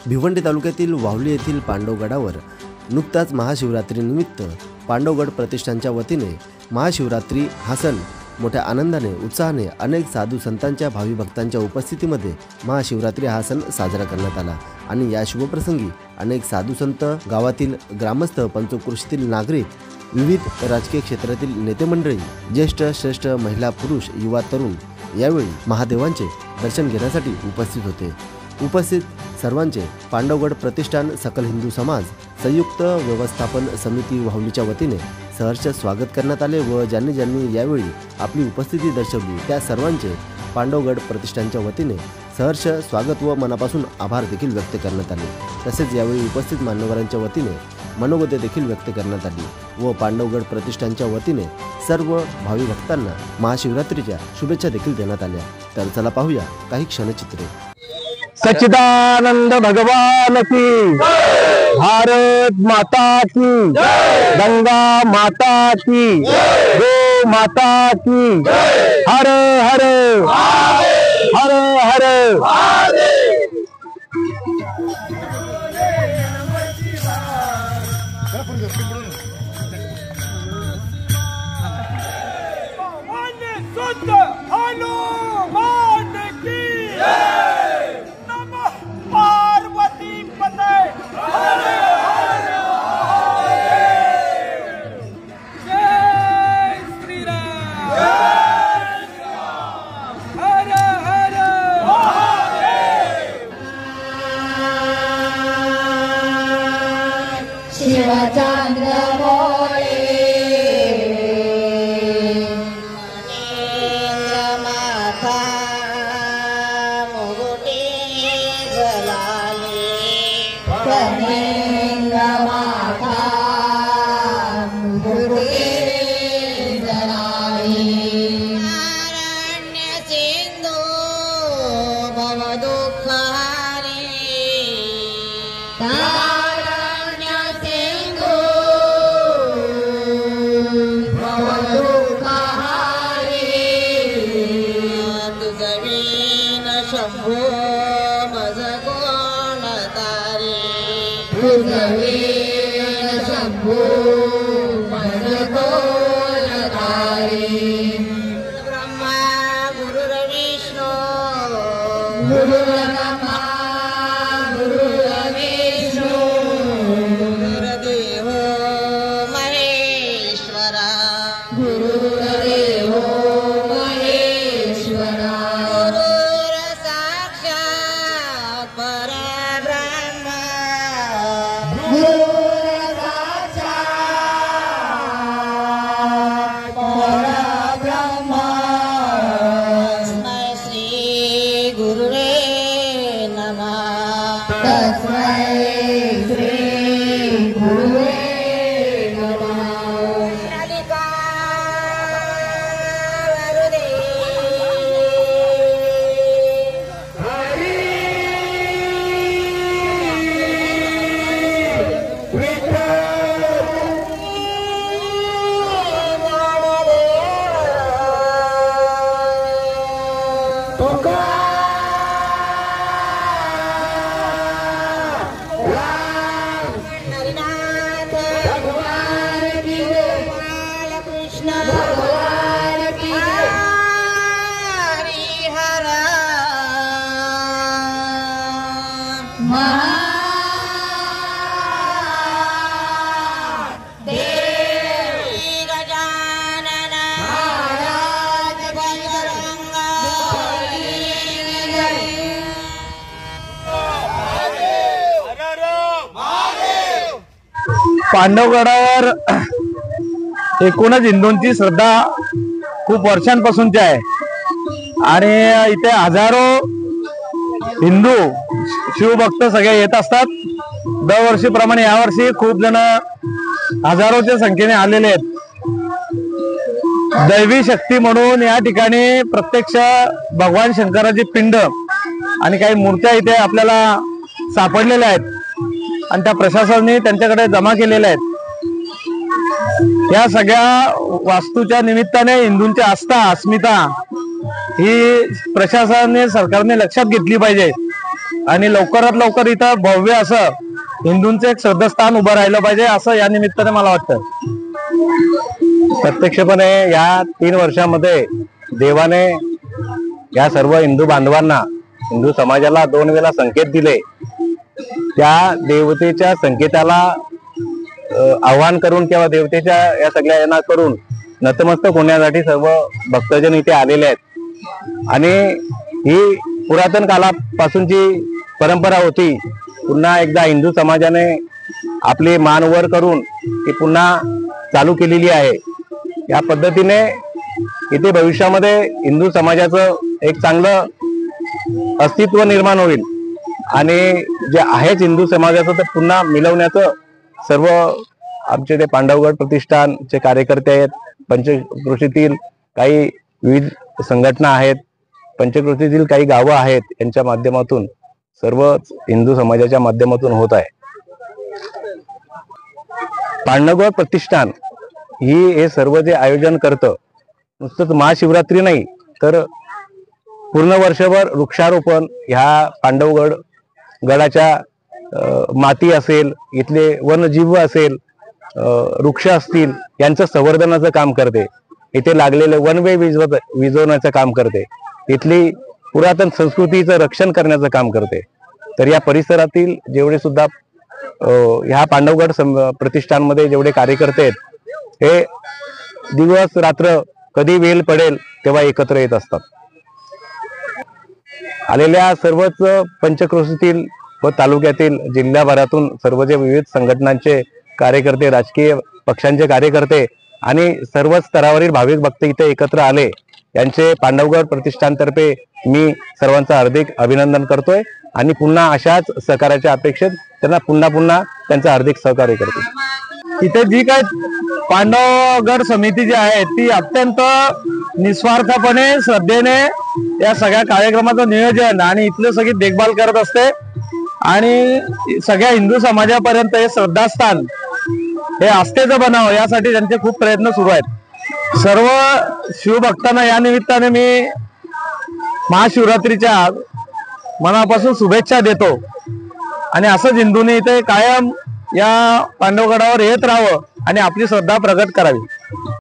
भिवंडी तालुक्यातील वाहुली येथील पांडवगडावर नुकताच महाशिवरात्रीनिमित्त पांडवगड प्रतिष्ठानच्या वतीने महाशिवरात्री हा सण मोठ्या आनंदाने उत्साहाने अनेक साधू संतांच्या भावी भक्तांच्या उपस्थितीमध्ये महाशिवरात्री हा सण साजरा करण्यात आला आणि या शुभप्रसंगी अनेक साधू संत, गावातील ग्रामस्थ, पंचक्रोशीतील नागरिक, विविध राजकीय क्षेत्रातील नेते मंडळी, ज्येष्ठ श्रेष्ठ महिला पुरुष युवा तरुण यावेळी महादेवांचे दर्शन घेण्यासाठी उपस्थित होते। उपस्थित सर्वांचे पांडवगड प्रतिष्ठान, सकल हिंदू समाज, संयुक्त व्यवस्थापन समिती वाहुलीच्या वतीने सहर्ष स्वागत करण्यात आले व ज्यांनी यावेळी आपली उपस्थिती दर्शवली त्या सर्वांचे पांडवगड प्रतिष्ठानच्या वतीने सहर्ष स्वागत व मनापासून आभार देखील व्यक्त करण्यात आले। तसेच यावेळी उपस्थित मान्यवरांच्या वतीने मनोगते देखील व्यक्त करण्यात आली व पांडवगड प्रतिष्ठानच्या वतीने सर्व भावी भक्तांना महाशिवरात्रीच्या शुभेच्छा देखील देण्यात आल्या। तर चला पाहूया काही क्षणचित्रे। सच्चिदानंद भगवान की, भारत माता की, गंगा माता की, गो माता की, हर हर हर हर शिवचंद्र बोले माथा मुगुटी जलाली, माथा मुगुटी जलाली, अरण्य सिंधू भवदुःखहारी, शंभो मज कोण तारे, शंभो मज कोण तारे, ब्रह्मा गुरुर्विष्णू गुरुर्ब्रह्मा गुरुर्विष्णू गुरुर्देवो महेश्वरा गुरुर्देवो महेश्वरा पांडवगडावर एकूणच हिंदूंची श्रद्धा खूप वर्षांपासूनची आहे आणि इथे हजारो हिंदू शिवभक्त सगळे येत असतात। दरवर्षीप्रमाणे यावर्षी खूप जण हजारोच्या संख्येने आलेले आहेत। दैवी शक्ती म्हणून या ठिकाणी प्रत्यक्ष भगवान शंकराची पिंड आणि काही मूर्त्या इथे आपल्याला सापडलेल्या आहेत आणि त्या प्रशासनाने त्यांच्याकडे जमा केलेल्या आहेत। या सगळ्या वास्तूच्या निमित्ताने हिंदूंची आस्था, अस्मिता ही प्रशासनाने, सरकारने लक्षात घेतली पाहिजे आणि लवकरात लवकर इथं भव्य असं हिंदूंचं एक श्रद्धास्थान उभं राहिलं पाहिजे असं या निमित्ताने मला वाटतं. प्रत्यक्षपणे या 3 वर्षामध्ये देवाने या सर्व हिंदू बांधवांना, हिंदू समाजाला 2 वेळा संकेत दिले. त्या देवतेच्या संकेताला आव्हान करून किंवा देवतेच्या या सगळ्या यांना करून नतमस्तक होण्यासाठी सर्व भक्तजन इथे आलेले आहेत. आणि ही पुरातन कालापासूनची परंपरा होती. पुन्हा एकदा हिंदू समाजाने आपली मान वर करून ती पुन्हा चालू केलेली आहे. या पद्धतीने इथे भविष्यामध्ये हिंदू समाजाचं एक चांगलं अस्तित्व निर्माण होईल आणि जे आहेच हिंदू समाजाचं ते पुन्हा मिळवण्याचं सर्व आमचे ते पांडवगड प्रतिष्ठानचे कार्यकर्ते आहेत, पंचक्रोशीतील काही विविध संघटना आहेत, पंचक्रोशीतील काही गावं आहेत, यांच्या माध्यमातून सर्व हिंदू समाजाच्या माध्यमातून होत आहे. पांडवगड प्रतिष्ठान हे सर्व जे आयोजन करतं, नुसतंच महाशिवरात्री नाही तर पूर्ण वर्षभर वृक्षारोपण, ह्या पांडवगड गडाच्या माती असेल, इथले वनजीव असेल, वृक्ष असतील, यांचं संवर्धनाचं काम करते. इथे लागलेले वनवे विझवण्याचं काम करते. इथली पुरातन संस्कृतीचं रक्षण करण्याचं काम करते. तर या परिसरातील जेवढे सुद्धा ह्या पांडवगड प्रतिष्ठानमध्ये जेवढे कार्यकर्ते आहेत, हे दिवस रात्र कधी वेळ पडेल तेव्हा एकत्र येत असतात. आलेल्या सर्वच पंचक्रोशीतील व तालुक्यातील, जिल्ह्याभरातून सर्व जे विविध संघटनांचे कार्यकर्ते, राजकीय पक्षांचे कार्यकर्ते आणि सर्वच स्तरावरील भाविक भक्त इथे एकत्र आले, यांचे पांडवगड प्रतिष्ठानतर्फे मी सर्वांचं हार्दिक अभिनंदन करतोय आणि पुन्हा अशाच सहकार्याच्या अपेक्षेत त्यांना पुन्हा त्यांचं हार्दिक सहकार्य करतो. इथे जी काय पांडवगड समिती जी आहे ती अत्यंत निस्वार्थपणे, श्रद्धेने या सगळ्या कार्यक्रमाचं नियोजन आणि इथलं सगळी देखभाल करत असते आणि सगळ्या हिंदू समाजापर्यंत हे श्रद्धास्थान हे आस्थेचं बनावं यासाठी त्यांचे खूप प्रयत्न सुरू आहेत. सर्व शिवभक्तांना या निमित्ताने मी महाशिवरात्रीच्या मनापासून शुभेच्छा देतो आणि असंच हिंदूंनी इथे कायम या पांडवगडावर येत राहावं आणि आपली श्रद्धा प्रगट करावी.